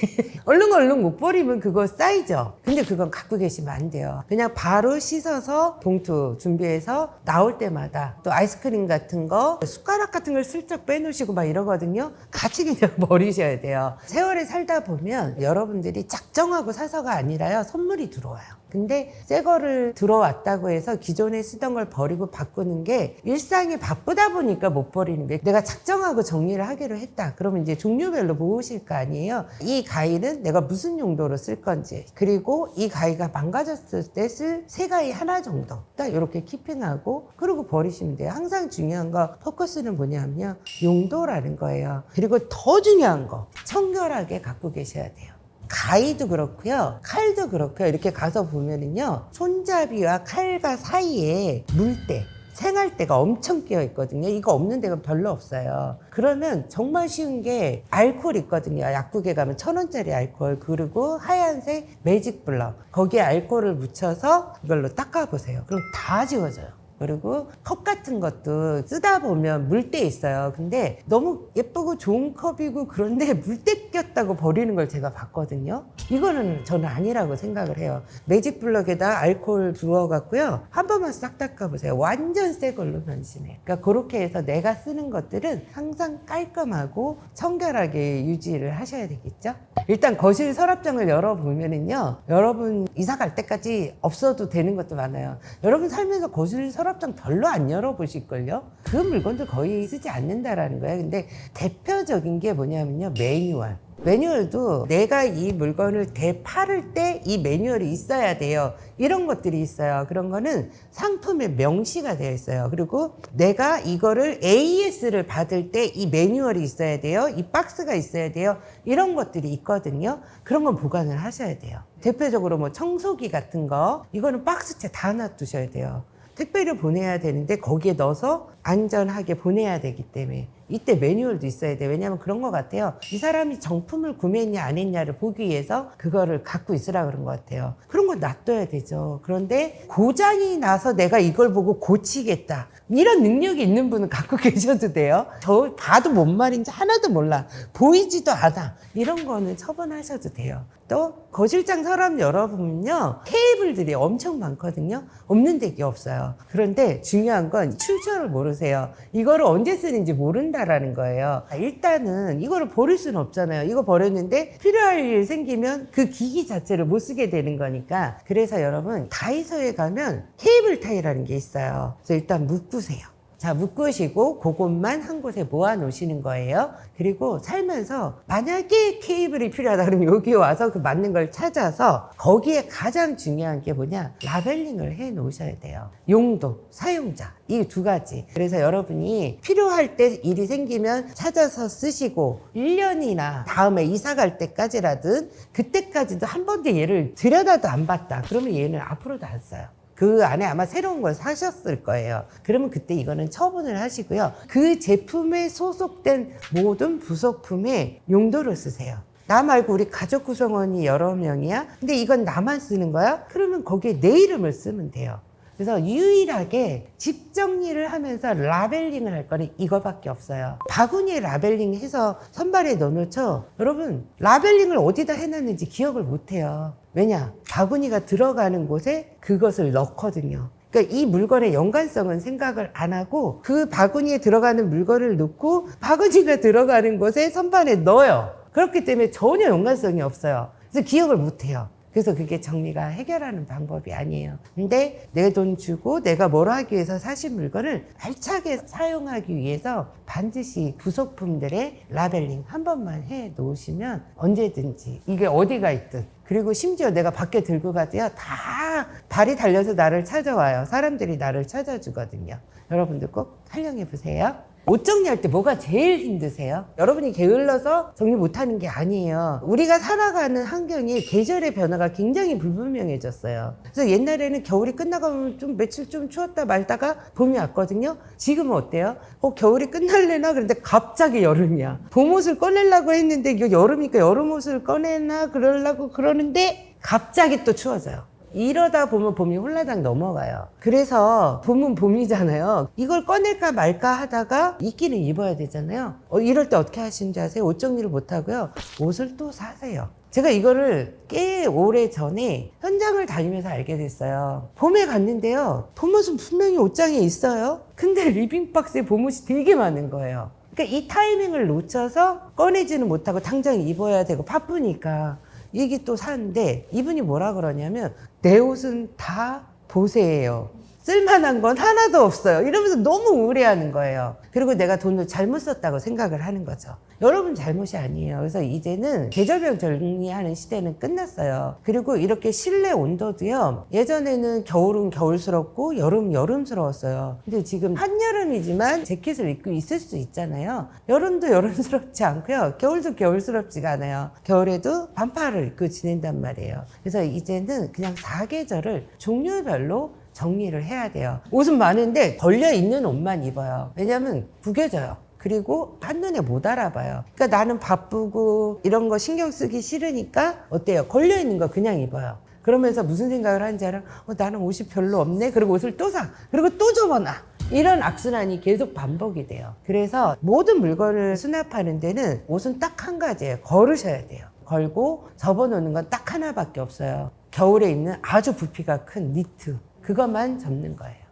얼른 못 버리면 그거 쌓이죠. 근데 그건 갖고 계시면 안 돼요. 그냥 바로 씻어서 봉투 준비해서 나올 때마다 또 아이스크림 같은 거, 숟가락 같은 걸 슬쩍 빼놓으시고 막 이러거든요. 같이 그냥 버리셔야 돼요. 세월에 살다 보면 여러분들이 작정하고 사서가 아니라요, 선물이 들어와요. 근데 새 거를 들어왔다고 해서 기존에 쓰던 걸 버리고 바꾸는 게 일상이 바쁘다 보니까 못 버리는 게, 내가 작정하고 정리를 하기로 했다. 그러면 이제 종류별로 모으실 거 아니에요. 이 가위는 내가 무슨 용도로 쓸 건지, 그리고 이 가위가 망가졌을 때 쓸 새 가위 하나 정도 딱 이렇게 키핑하고 그러고 버리시면 돼요. 항상 중요한 거 포커스는 뭐냐면요, 용도라는 거예요. 그리고 더 중요한 거, 청결하게 갖고 계셔야 돼요. 가위도 그렇고요, 칼도 그렇고요. 이렇게 가서 보면은요, 손잡이와 칼과 사이에 물때, 생활때가 엄청 끼어 있거든요. 이거 없는 데가 별로 없어요. 그러면 정말 쉬운 게 알코올 있거든요. 약국에 가면 1,000원짜리 알코올, 그리고 하얀색 매직 블럭, 거기에 알코올을 묻혀서 이걸로 닦아보세요. 그럼 다 지워져요. 그리고 컵 같은 것도 쓰다 보면 물때 있어요. 근데 너무 예쁘고 좋은 컵이고 그런데 물때 꼈다고 버리는 걸 제가 봤거든요. 이거는 저는 아니라고 생각을 해요. 매직 블럭에다 알코올 부어갖고요, 한 번만 싹 닦아보세요. 완전 새 걸로 변신해요. 그러니까 그렇게 해서 내가 쓰는 것들은 항상 깔끔하고 청결하게 유지를 하셔야 되겠죠. 일단 거실 서랍장을 열어보면은요, 여러분 이사 갈 때까지 없어도 되는 것도 많아요. 여러분 살면서 거실 서랍장 별로 안 열어보실걸요? 그 물건들 거의 쓰지 않는다라는 거예요. 근데 대표적인 게 뭐냐면요, 매뉴얼. 매뉴얼도 내가 이 물건을 대팔을 때 이 매뉴얼이 있어야 돼요. 이런 것들이 있어요. 그런 거는 상품에 명시가 되어 있어요. 그리고 내가 이거를 AS를 받을 때 이 매뉴얼이 있어야 돼요. 이 박스가 있어야 돼요. 이런 것들이 있거든요. 그런 건 보관을 하셔야 돼요. 대표적으로 뭐 청소기 같은 거, 이거는 박스째 다 놔두셔야 돼요. 택배를 보내야 되는데 거기에 넣어서 안전하게 보내야 되기 때문에 이때 매뉴얼도 있어야 돼요. 왜냐하면 그런 것 같아요. 이 사람이 정품을 구매했냐 안 했냐를 보기 위해서 그거를 갖고 있으라 그런 것 같아요. 그런 거 놔둬야 되죠. 그런데 고장이 나서 내가 이걸 보고 고치겠다, 이런 능력이 있는 분은 갖고 계셔도 돼요. 저 봐도 뭔 말인지 하나도 몰라, 보이지도 않아, 이런 거는 처분하셔도 돼요. 또 거실장 서랍 열어보면요, 케이블들이 엄청 많거든요. 없는 데가 없어요. 그런데 중요한 건 출처를 모르세요. 이거를 언제 쓰는지 모른다라는 거예요. 일단은 이거를 버릴 수는 없잖아요. 이거 버렸는데 필요할 일 생기면 그 기기 자체를 못 쓰게 되는 거니까. 그래서 여러분 다이소에 가면 케이블 타이라는 게 있어요. 그래서 일단 묶으세요. 자, 묶으시고 그것만 한 곳에 모아 놓으시는 거예요. 그리고 살면서 만약에 케이블이 필요하다 그러면 여기 와서 그 맞는 걸 찾아서 거기에 가장 중요한 게 뭐냐? 라벨링을 해 놓으셔야 돼요. 용도, 사용자 이 두 가지. 그래서 여러분이 필요할 때 일이 생기면 찾아서 쓰시고 1년이나 다음에 이사 갈 때까지라든 그때까지도 한 번도 얘를 들여다도 안 봤다. 그러면 얘는 앞으로도 안 써요. 그 안에 아마 새로운 걸 사셨을 거예요. 그러면 그때 이거는 처분을 하시고요. 그 제품에 소속된 모든 부속품에 용도를 쓰세요. 나 말고 우리 가족 구성원이 여러 명이야? 근데 이건 나만 쓰는 거야? 그러면 거기에 내 이름을 쓰면 돼요. 그래서 유일하게 집 정리를 하면서 라벨링을 할 거는 이거밖에 없어요. 바구니에 라벨링 해서 선반에 넣어놓죠. 여러분 라벨링을 어디다 해놨는지 기억을 못해요. 왜냐? 바구니가 들어가는 곳에 그것을 넣거든요. 그러니까 이 물건의 연관성은 생각을 안 하고 그 바구니에 들어가는 물건을 넣고 바구니가 들어가는 곳에 선반에 넣어요. 그렇기 때문에 전혀 연관성이 없어요. 그래서 기억을 못해요. 그래서 그게 정리가 해결하는 방법이 아니에요. 근데 내 돈 주고 내가 뭘 하기 위해서 사신 물건을 알차게 사용하기 위해서 반드시 부속품들의 라벨링 한 번만 해 놓으시면 언제든지 이게 어디가 있든, 그리고 심지어 내가 밖에 들고 가도요 다 발이 달려서 나를 찾아와요. 사람들이 나를 찾아주거든요. 여러분들 꼭 활용해 보세요. 옷 정리할 때 뭐가 제일 힘드세요? 여러분이 게을러서 정리 못하는 게 아니에요. 우리가 살아가는 환경이 계절의 변화가 굉장히 불분명해졌어요. 그래서 옛날에는 겨울이 끝나가면 좀 며칠 좀 추웠다 말다가 봄이 왔거든요. 지금은 어때요? 겨울이 끝날래나? 그런데 갑자기 여름이야. 봄옷을 꺼내려고 했는데 이거 여름이니까 여름옷을 꺼내나 그러려고 그러는데 갑자기 또 추워져요. 이러다 보면 봄이 홀라당 넘어가요. 그래서 봄은 봄이잖아요. 이걸 꺼낼까 말까 하다가 입기는 입어야 되잖아요. 이럴 때 어떻게 하시는지 아세요? 옷 정리를 못하고요. 옷을 또 사세요. 제가 이거를 꽤 오래 전에 현장을 다니면서 알게 됐어요. 봄에 갔는데요. 봄옷은 분명히 옷장에 있어요. 근데 리빙박스에 봄옷이 되게 많은 거예요. 그러니까 이 타이밍을 놓쳐서 꺼내지는 못하고 당장 입어야 되고 바쁘니까. 이게 또 사는데 이분이 뭐라 그러냐면 내 옷은 다 보세예요. 쓸만한 건 하나도 없어요. 이러면서 너무 우울해하는 거예요. 그리고 내가 돈을 잘못 썼다고 생각을 하는 거죠. 여러분 잘못이 아니에요. 그래서 이제는 계절별 정리하는 시대는 끝났어요. 그리고 이렇게 실내 온도도요. 예전에는 겨울은 겨울스럽고 여름은 여름스러웠어요. 근데 지금 한여름이지만 재킷을 입고 있을 수 있잖아요. 여름도 여름스럽지 않고요. 겨울도 겨울스럽지가 않아요. 겨울에도 반팔을 입고 지낸단 말이에요. 그래서 이제는 그냥 사계절을 종류별로 정리를 해야 돼요. 옷은 많은데 걸려있는 옷만 입어요. 왜냐면 구겨져요. 그리고 한눈에 못 알아봐요. 그러니까 나는 바쁘고 이런 거 신경 쓰기 싫으니까 어때요? 걸려있는 거 그냥 입어요. 그러면서 무슨 생각을 하는지 알아? 나는 옷이 별로 없네? 그리고 옷을 또 사. 그리고 또 접어놔. 이런 악순환이 계속 반복이 돼요. 그래서 모든 물건을 수납하는 데는 옷은 딱 한 가지예요. 걸으셔야 돼요. 걸고 접어놓는 건 딱 하나밖에 없어요. 겨울에 입는 아주 부피가 큰 니트. 그것만 접는 거예요.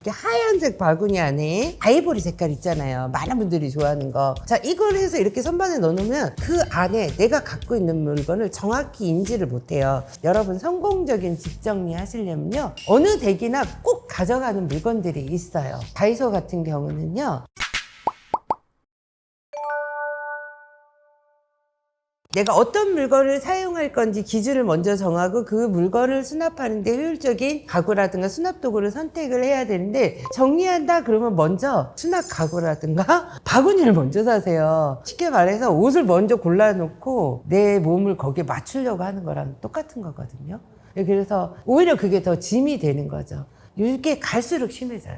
하얀색 바구니 안에 아이보리 색깔 있잖아요. 많은 분들이 좋아하는 거. 자, 이걸 해서 이렇게 선반에 넣어놓으면 그 안에 내가 갖고 있는 물건을 정확히 인지를 못해요. 여러분 성공적인 집 정리 하시려면요. 어느 댁이나 꼭 가져가는 물건들이 있어요. 다이소 같은 경우는요. 내가 어떤 물건을 사용할 건지 기준을 먼저 정하고 그 물건을 수납하는 데 효율적인 가구라든가 수납 도구를 선택을 해야 되는데 정리한다 그러면 먼저 수납 가구라든가 바구니를 먼저 사세요. 쉽게 말해서 옷을 먼저 골라놓고 내 몸을 거기에 맞추려고 하는 거랑 똑같은 거거든요. 그래서 오히려 그게 더 짐이 되는 거죠. 이렇게 갈수록 심해져요.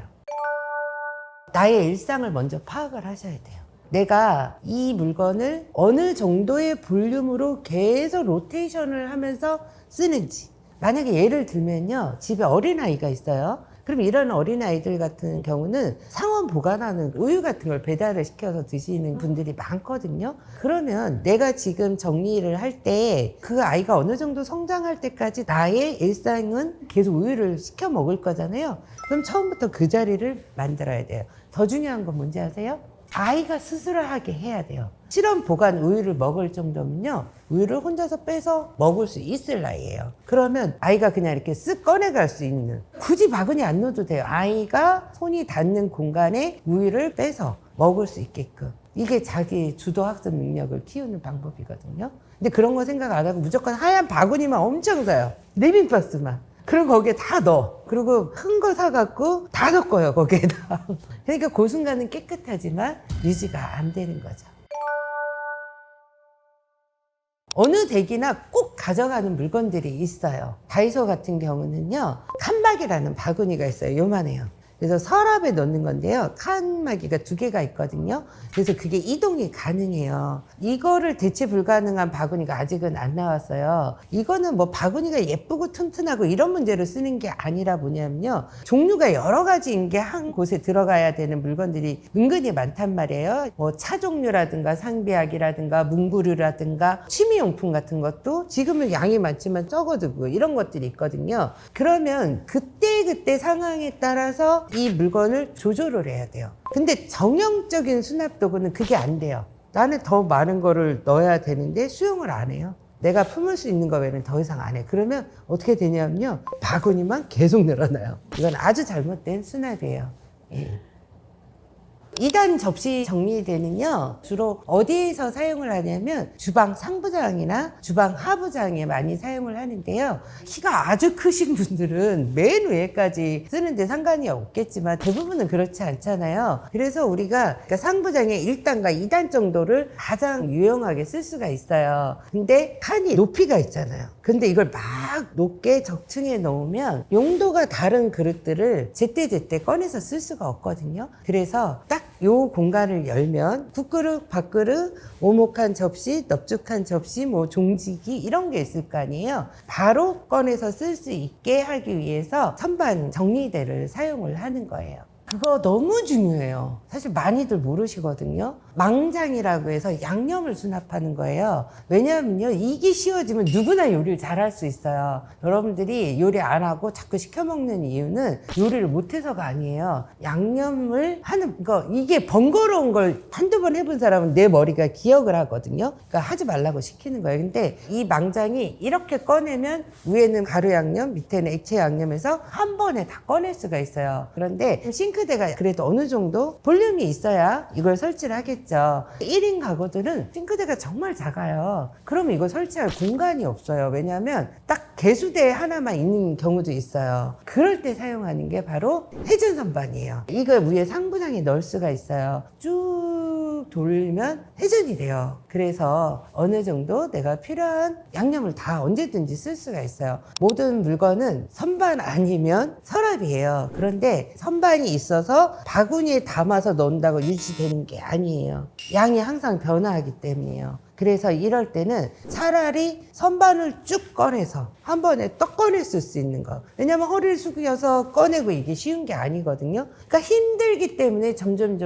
나의 일상을 먼저 파악을 하셔야 돼요. 내가 이 물건을 어느 정도의 볼륨으로 계속 로테이션을 하면서 쓰는지. 만약에 예를 들면요. 집에 어린아이가 있어요. 그럼 이런 어린아이들 같은 경우는 상온 보관하는 우유 같은 걸 배달을 시켜서 드시는 분들이 많거든요. 그러면 내가 지금 정리를 할 때 그 아이가 어느 정도 성장할 때까지 나의 일상은 계속 우유를 시켜 먹을 거잖아요. 그럼 처음부터 그 자리를 만들어야 돼요. 더 중요한 건 뭔지 아세요? 아이가 스스로 하게 해야 돼요. 실험 보관 우유를 먹을 정도면요, 우유를 혼자서 빼서 먹을 수 있을 나이예요. 그러면 아이가 그냥 이렇게 쓱 꺼내갈 수 있는, 굳이 바구니 안 넣어도 돼요. 아이가 손이 닿는 공간에 우유를 빼서 먹을 수 있게끔. 이게 자기 주도 학습 능력을 키우는 방법이거든요. 근데 그런 거 생각 안 하고 무조건 하얀 바구니만 엄청 사요. 리빙박스만. 그리고 거기에 다 넣어. 그리고 큰 거 사갖고 다 섞어요, 거기에다. 그러니까 그 순간은 깨끗하지만 유지가 안 되는 거죠. 어느 댁이나 꼭 가져가는 물건들이 있어요. 다이소 같은 경우는요, 칸막이라는 바구니가 있어요. 요만해요. 그래서 서랍에 넣는 건데요, 칸막이가 2개가 있거든요. 그래서 그게 이동이 가능해요. 이거를 대체 불가능한 바구니가 아직은 안 나왔어요. 이거는 뭐 바구니가 예쁘고 튼튼하고 이런 문제로 쓰는 게 아니라 뭐냐면요, 종류가 여러 가지인 게 한 곳에 들어가야 되는 물건들이 은근히 많단 말이에요. 뭐 차 종류라든가 상비약이라든가 문구류라든가 취미용품 같은 것도 지금은 양이 많지만 적어두고 이런 것들이 있거든요. 그러면 그때 상황에 따라서 이 물건을 조절을 해야 돼요. 근데 정형적인 수납 도구는 그게 안 돼요. 나는 더 많은 거를 넣어야 되는데 수용을 안 해요. 내가 품을 수 있는 거 외에는 더 이상 안 해. 그러면 어떻게 되냐면요, 바구니만 계속 늘어나요. 이건 아주 잘못된 수납이에요. 예. 2단 접시 정리대는요, 주로 어디에서 사용을 하냐면 주방 상부장이나 주방 하부장에 많이 사용을 하는데요. 키가 아주 크신 분들은 맨 위에까지 쓰는데 상관이 없겠지만 대부분은 그렇지 않잖아요. 그래서 우리가 상부장의 1단과 2단 정도를 가장 유용하게 쓸 수가 있어요. 근데 칸이 높이가 있잖아요. 근데 이걸 막 높게 적층해 놓으면 용도가 다른 그릇들을 제때제때 꺼내서 쓸 수가 없거든요. 그래서 딱 요 공간을 열면 국그릇, 밥그릇, 오목한 접시, 넙죽한 접시, 뭐 종지기 이런 게 있을 거 아니에요. 바로 꺼내서 쓸 수 있게 하기 위해서 선반 정리대를 사용을 하는 거예요. 그거 너무 중요해요. 사실 많이들 모르시거든요. 망장이라고 해서 양념을 수납하는 거예요. 왜냐하면요, 이게 쉬워지면 누구나 요리를 잘할 수 있어요. 여러분들이 요리 안 하고 자꾸 시켜 먹는 이유는 요리를 못해서가 아니에요. 양념을 하는 거, 이게 번거로운 걸 한두 번 해본 사람은 내 머리가 기억을 하거든요. 그러니까 하지 말라고 시키는 거예요. 근데 이 망장이 이렇게 꺼내면 위에는 가루 양념, 밑에는 액체 양념해서 한 번에 다 꺼낼 수가 있어요. 그런데 싱크대가 그래도 어느 정도 볼륨이 있어야 이걸 설치를 하겠죠. 1인 가구들은 싱크대가 정말 작아요. 그러면 이거 설치할 공간이 없어요. 왜냐하면 딱 개수대 하나만 있는 경우도 있어요. 그럴 때 사용하는 게 바로 회전 선반이에요. 이걸 위에 상부장에 넣을 수가 있어요. 쭉 돌면 회전이 돼요. 그래서 어느 정도 내가 필요한 양념을 다 언제든지 쓸 수가 있어요. 모든 물건은 선반 아니면 서랍이에요. 그런데 선반이 있어서 바구니에 담아서 넣는다고 유지되는 게 아니에요. 양이 항상 변화하기 때문이에요. 그래서 이럴 때는 차라리 선반을 쭉 꺼내서 한 번에 떡 꺼냈을 수 있는 거. 왜냐면 허리를 숙여서 꺼내고 이게 쉬운 게 아니거든요. 그러니까 힘들기 때문에 점점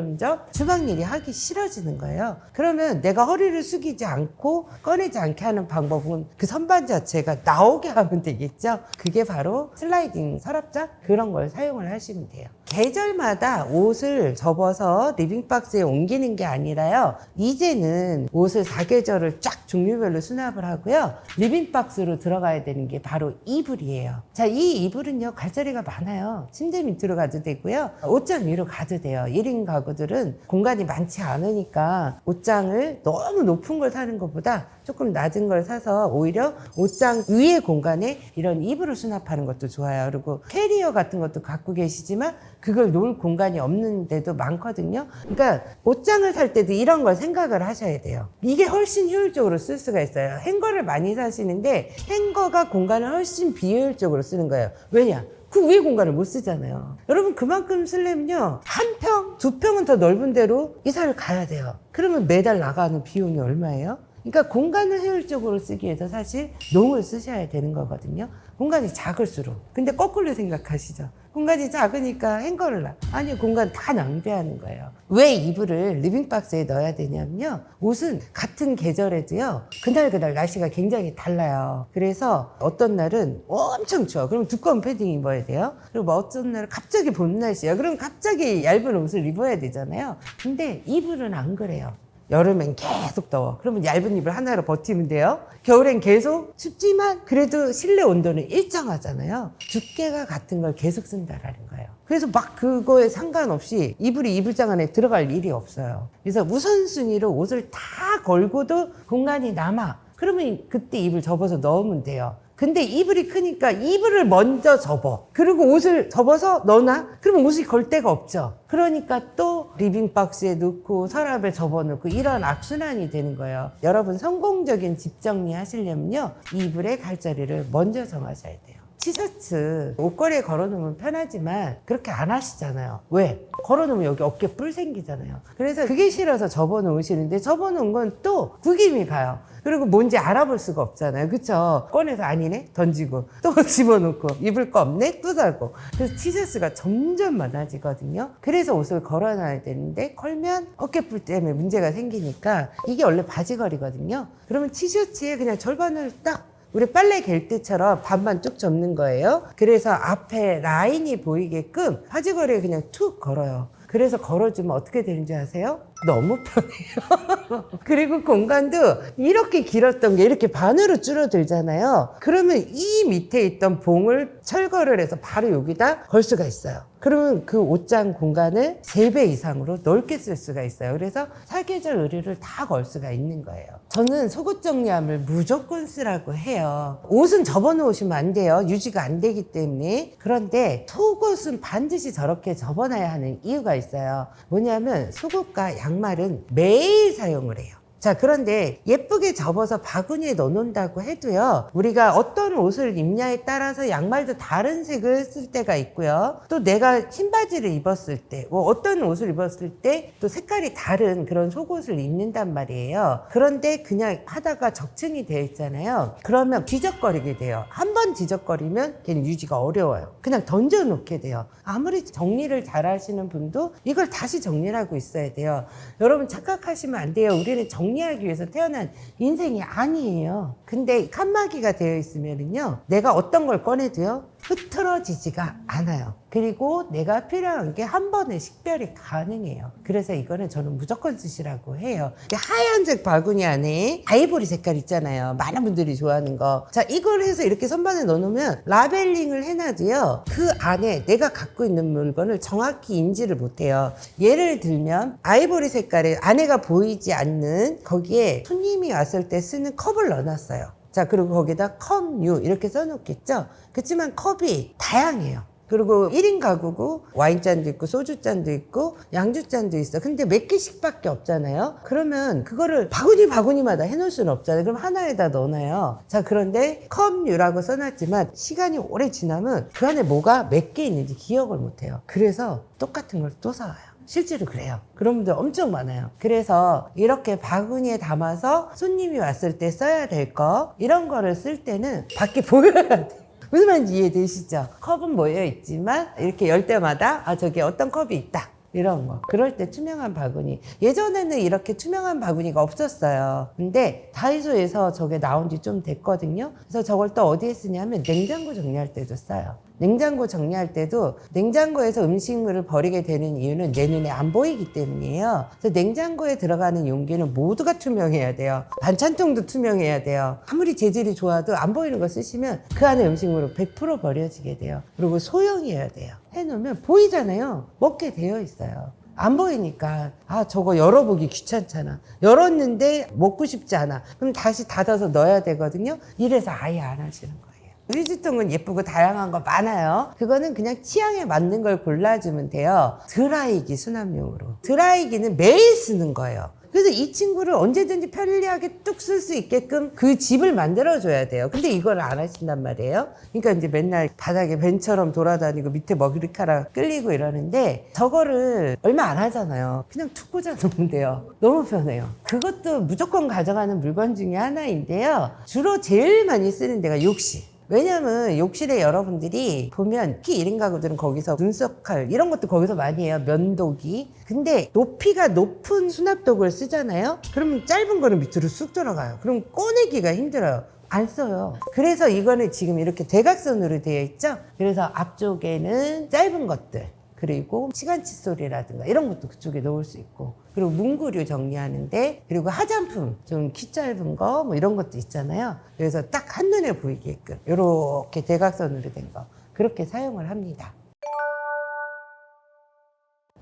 주방 일이 하기 싫어지는 거예요. 그러면 내가 허리를 숙이지 않고 꺼내지 않게 하는 방법은 그 선반 자체가 나오게 하면 되겠죠. 그게 바로 슬라이딩 서랍장, 그런 걸 사용을 하시면 돼요. 계절마다 옷을 접어서 리빙박스에 옮기는 게 아니라요, 이제는 옷을 4계절을 쫙 종류별로 수납을 하고요, 리빙박스로 들어가야 되는 게 바로 이불이에요. 자, 이 이불은요, 갈 자리가 많아요. 침대 밑으로 가도 되고요, 옷장 위로 가도 돼요. 1인 가구들은 공간이 많지 않으니까 옷장을 너무 높은 걸 사는 것보다 조금 낮은 걸 사서 오히려 옷장 위의 공간에 이런 이불을 수납하는 것도 좋아요. 그리고 캐리어 같은 것도 갖고 계시지만 그걸 놓을 공간이 없는 데도 많거든요. 그러니까 옷장을 살 때도 이런 걸 생각을 하셔야 돼요. 이게 훨씬 효율적으로 쓸 수가 있어요. 행거를 많이 사시는데 행거가 공간을 훨씬 비효율적으로 쓰는 거예요. 왜냐? 그 위에 공간을 못 쓰잖아요. 여러분, 그만큼 쓰려면요, 1평, 2평은 더 넓은 데로 이사를 가야 돼요. 그러면 매달 나가는 비용이 얼마예요? 그러니까 공간을 효율적으로 쓰기 위해서 사실 농을 쓰셔야 되는 거거든요. 공간이 작을수록. 근데 거꾸로 생각하시죠. 공간이 작으니까 행거를 놔. 아니, 공간 다 낭비하는 거예요. 왜 이불을 리빙박스에 넣어야 되냐면요. 옷은 같은 계절에도요. 그날 날씨가 굉장히 달라요. 그래서 어떤 날은 엄청 추워. 그럼 두꺼운 패딩 입어야 돼요. 그리고 뭐 어떤 날은 갑자기 봄 날씨야. 그럼 갑자기 얇은 옷을 입어야 되잖아요. 근데 이불은 안 그래요. 여름엔 계속 더워. 그러면 얇은 이불 하나로 버티면 돼요. 겨울엔 계속 춥지만 그래도 실내 온도는 일정하잖아요. 두께가 같은 걸 계속 쓴다라는 거예요. 그래서 막 그거에 상관없이 이불이 이불장 안에 들어갈 일이 없어요. 그래서 우선순위로 옷을 다 걸고도 공간이 남아. 그러면 그때 이불 접어서 넣으면 돼요. 근데 이불이 크니까 이불을 먼저 접어. 그리고 옷을 접어서 넣어놔? 그러면 옷이 걸 데가 없죠. 그러니까 또 리빙박스에 넣고 서랍에 접어놓고 이런 악순환이 되는 거예요. 여러분 성공적인 집 정리 하시려면요. 이불의 갈 자리를 먼저 정하셔야 돼요. 티셔츠 옷걸이에 걸어놓으면 편하지만 그렇게 안 하시잖아요. 왜? 걸어놓으면 여기 어깨 뿔 생기잖아요. 그래서 그게 싫어서 접어놓으시는데 접어놓은 건 또 구김이 가요. 그리고 뭔지 알아볼 수가 없잖아요. 그쵸? 꺼내서 아니네? 던지고 또 집어넣고 입을 거 없네? 또 달고. 그래서 티셔츠가 점점 많아지거든요. 그래서 옷을 걸어놔야 되는데 걸면 어깨뿔 때문에 문제가 생기니까 이게 원래 바지걸이거든요. 그러면 티셔츠에 그냥 절반을 딱 우리 빨래 갤 때처럼 반만 쭉 접는 거예요. 그래서 앞에 라인이 보이게끔 바지걸이에 그냥 툭 걸어요. 그래서 걸어주면 어떻게 되는지 아세요? 너무 편해요. 그리고 공간도 이렇게 길었던 게 이렇게 반으로 줄어들잖아요. 그러면 이 밑에 있던 봉을 철거를 해서 바로 여기다 걸 수가 있어요. 그러면 그 옷장 공간을 3배 이상으로 넓게 쓸 수가 있어요. 그래서 사계절 의류를 다 걸 수가 있는 거예요. 저는 속옷 정리함을 무조건 쓰라고 해요. 옷은 접어놓으시면 안 돼요. 유지가 안 되기 때문에. 그런데 속옷은 반드시 저렇게 접어놔야 하는 이유가 있어요. 뭐냐면 속옷과 양말은 매일 사용을 해요. 자, 그런데 예쁘게 접어서 바구니에 넣어놓는다고 해도요, 우리가 어떤 옷을 입냐에 따라서 양말도 다른 색을 쓸 때가 있고요. 또 내가 흰 바지를 입었을 때, 뭐 어떤 옷을 입었을 때 또 색깔이 다른 그런 속옷을 입는단 말이에요. 그런데 그냥 하다가 적층이 되어 있잖아요. 그러면 뒤적거리게 돼요. 한 번 뒤적거리면 걔는 유지가 어려워요. 그냥 던져놓게 돼요. 아무리 정리를 잘 하시는 분도 이걸 다시 정리를 하고 있어야 돼요. 여러분 착각하시면 안 돼요. 우리는 정리하기 위해서 태어난 인생이 아니에요. 근데 칸막이가 되어 있으면요, 내가 어떤 걸 꺼내도요, 흐트러지지가 않아요. 그리고 내가 필요한 게 한 번에 식별이 가능해요. 그래서 이거는 저는 무조건 쓰시라고 해요. 하얀색 바구니 안에 아이보리 색깔 있잖아요. 많은 분들이 좋아하는 거. 자, 이걸 해서 이렇게 선반에 넣어놓으면 라벨링을 해놔도요, 그 안에 내가 갖고 있는 물건을 정확히 인지를 못해요. 예를 들면 아이보리 색깔에 안에가 보이지 않는 거기에 손님이 왔을 때 쓰는 컵을 넣어놨어요. 자, 그리고 거기다 컵류 이렇게 써놓겠죠. 그렇지만 컵이 다양해요. 그리고 1인 가구고 와인잔도 있고 소주잔도 있고 양주잔도 있어. 근데 몇 개씩밖에 없잖아요. 그러면 그거를 바구니마다 해놓을 수는 없잖아요. 그럼 하나에다 넣어놔요. 자, 그런데 컵류라고 써놨지만 시간이 오래 지나면 그 안에 뭐가 몇 개 있는지 기억을 못해요. 그래서 똑같은 걸 또 사와요. 실제로 그래요. 그런 분들 엄청 많아요. 그래서 이렇게 바구니에 담아서 손님이 왔을 때 써야 될 거, 이런 거를 쓸 때는 밖에 보여야 돼요. 무슨 말인지 이해되시죠? 컵은 모여 있지만 이렇게 열 때마다 저기 어떤 컵이 있다. 이런 거. 그럴 때 투명한 바구니. 예전에는 이렇게 투명한 바구니가 없었어요. 근데 다이소에서 저게 나온 지 좀 됐거든요. 그래서 저걸 또 어디에 쓰냐면 냉장고 정리할 때도 써요. 냉장고 정리할 때도 냉장고에서 음식물을 버리게 되는 이유는 내 눈에 안 보이기 때문이에요. 그래서 냉장고에 들어가는 용기는 모두가 투명해야 돼요. 반찬통도 투명해야 돼요. 아무리 재질이 좋아도 안 보이는 거 쓰시면 그 안에 음식물은 100% 버려지게 돼요. 그리고 소형이어야 돼요. 해놓으면 보이잖아요. 먹게 되어 있어요. 안 보이니까 저거 열어보기 귀찮잖아. 열었는데 먹고 싶지 않아. 그럼 다시 닫아서 넣어야 되거든요. 이래서 아예 안 하시는 거예요. 휴지통은 예쁘고 다양한 거 많아요. 그거는 그냥 취향에 맞는 걸 골라주면 돼요. 드라이기 수납용으로. 드라이기는 매일 쓰는 거예요. 그래서 이 친구를 언제든지 편리하게 뚝 쓸 수 있게끔 그 집을 만들어줘야 돼요. 근데 이걸 안 하신단 말이에요. 그러니까 이제 맨날 바닥에 벤처럼 돌아다니고 밑에 머리카락 끌리고 이러는데 저거를 얼마 안 하잖아요. 그냥 툭 꽂아 놓으면 돼요. 너무 편해요. 그것도 무조건 가져가는 물건 중에 하나인데요. 주로 제일 많이 쓰는 데가 욕실. 왜냐면 욕실에 여러분들이 보면 특히 1인 가구들은 거기서 눈썹칼 이런 것도 거기서 많이 해요. 면도기. 근데 높이가 높은 수납독을 쓰잖아요. 그러면 짧은 거는 밑으로 쑥 들어가요. 그럼 꺼내기가 힘들어요. 안 써요. 그래서 이거는 지금 이렇게 대각선으로 되어 있죠. 그래서 앞쪽에는 짧은 것들, 그리고 시간 칫솔이라든가 이런 것도 그쪽에 넣을 수 있고, 그리고 문구류 정리하는데, 그리고 화장품 좀 키 짧은 거 뭐 이런 것도 있잖아요. 그래서 딱 한눈에 보이게끔 이렇게 대각선으로 된 거 그렇게 사용을 합니다.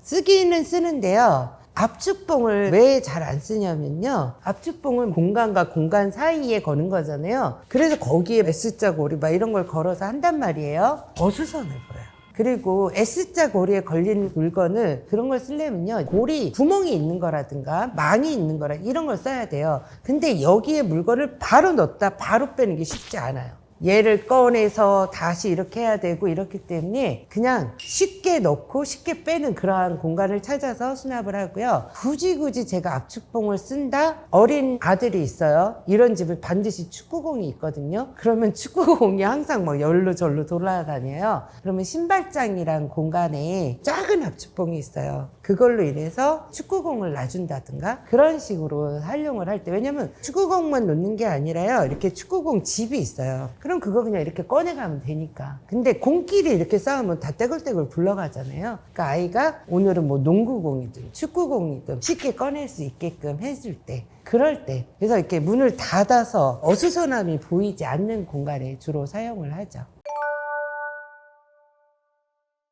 쓰기는 쓰는데요. 압축봉을 왜 잘 안 쓰냐면요. 압축봉은 공간과 공간 사이에 거는 거잖아요. 그래서 거기에 S자 고리 막 이런 걸 걸어서 한단 말이에요. 어수선해 보여요. 그리고 S자 고리에 걸린 물건을 그런 걸 쓰려면요. 고리 구멍이 있는 거라든가 망이 있는 거라 이런 걸 써야 돼요. 근데 여기에 물건을 바로 넣었다 바로 빼는 게 쉽지 않아요. 얘를 꺼내서 다시 이렇게 해야 되고 이렇기 때문에 그냥 쉽게 넣고 쉽게 빼는 그러한 공간을 찾아서 수납을 하고요. 굳이 제가 압축봉을 쓴다? 어린 아들이 있어요. 이런 집을 반드시 축구공이 있거든요. 그러면 축구공이 항상 뭐 열로 절로 돌아다녀요. 그러면 신발장이란 공간에 작은 압축봉이 있어요. 그걸로 인해서 축구공을 놔준다든가 그런 식으로 활용을 할 때, 왜냐면 축구공만 놓는 게 아니라요. 이렇게 축구공 집이 있어요. 그럼 그거 그냥 이렇게 꺼내가면 되니까. 근데 공끼리 이렇게 싸우면 다 떼굴떼굴 굴러가잖아요. 그러니까 아이가 오늘은 뭐 농구공이든 축구공이든 쉽게 꺼낼 수 있게끔 해줄 때, 그럴 때, 그래서 이렇게 문을 닫아서 어수선함이 보이지 않는 공간에 주로 사용을 하죠.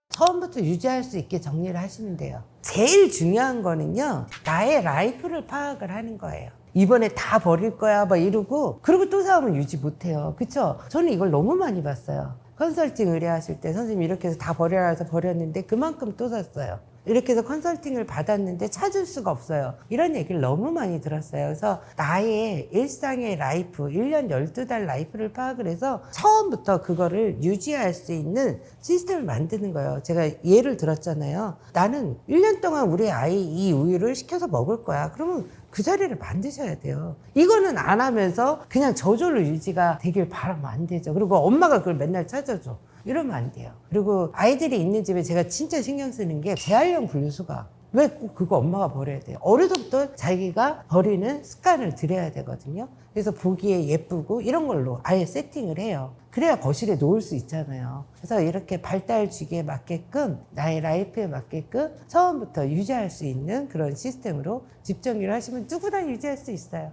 처음부터 유지할 수 있게 정리를 하시면 돼요. 제일 중요한 거는요, 나의 라이프를 파악을 하는 거예요. 이번에 다 버릴 거야 막 이러고 그리고 또 사오면 유지 못해요. 그쵸? 저는 이걸 너무 많이 봤어요. 컨설팅 의뢰하실 때 선생님 이렇게 해서 다 버려라 해서 버렸는데 그만큼 또 샀어요. 이렇게 해서 컨설팅을 받았는데 찾을 수가 없어요. 이런 얘기를 너무 많이 들었어요. 그래서 나의 일상의 라이프, 1년 12달 라이프를 파악을 해서 처음부터 그거를 유지할 수 있는 시스템을 만드는 거예요. 제가 예를 들었잖아요. 나는 1년 동안 우리 아이 이 우유를 시켜서 먹을 거야. 그러면 그 자리를 만드셔야 돼요. 이거는 안 하면서 그냥 저절로 유지가 되길 바라면 안 되죠. 그리고 엄마가 그걸 맨날 찾아줘. 이러면 안 돼요. 그리고 아이들이 있는 집에 제가 진짜 신경 쓰는 게 재활용 분리수거. 왜 꼭 그거 엄마가 버려야 돼요? 어려서부터 자기가 버리는 습관을 들여야 되거든요. 그래서 보기에 예쁘고 이런 걸로 아예 세팅을 해요. 그래야 거실에 놓을 수 있잖아요. 그래서 이렇게 발달 주기에 맞게끔 나의 라이프에 맞게끔 처음부터 유지할 수 있는 그런 시스템으로 집 정리를 하시면 누구나 유지할 수 있어요.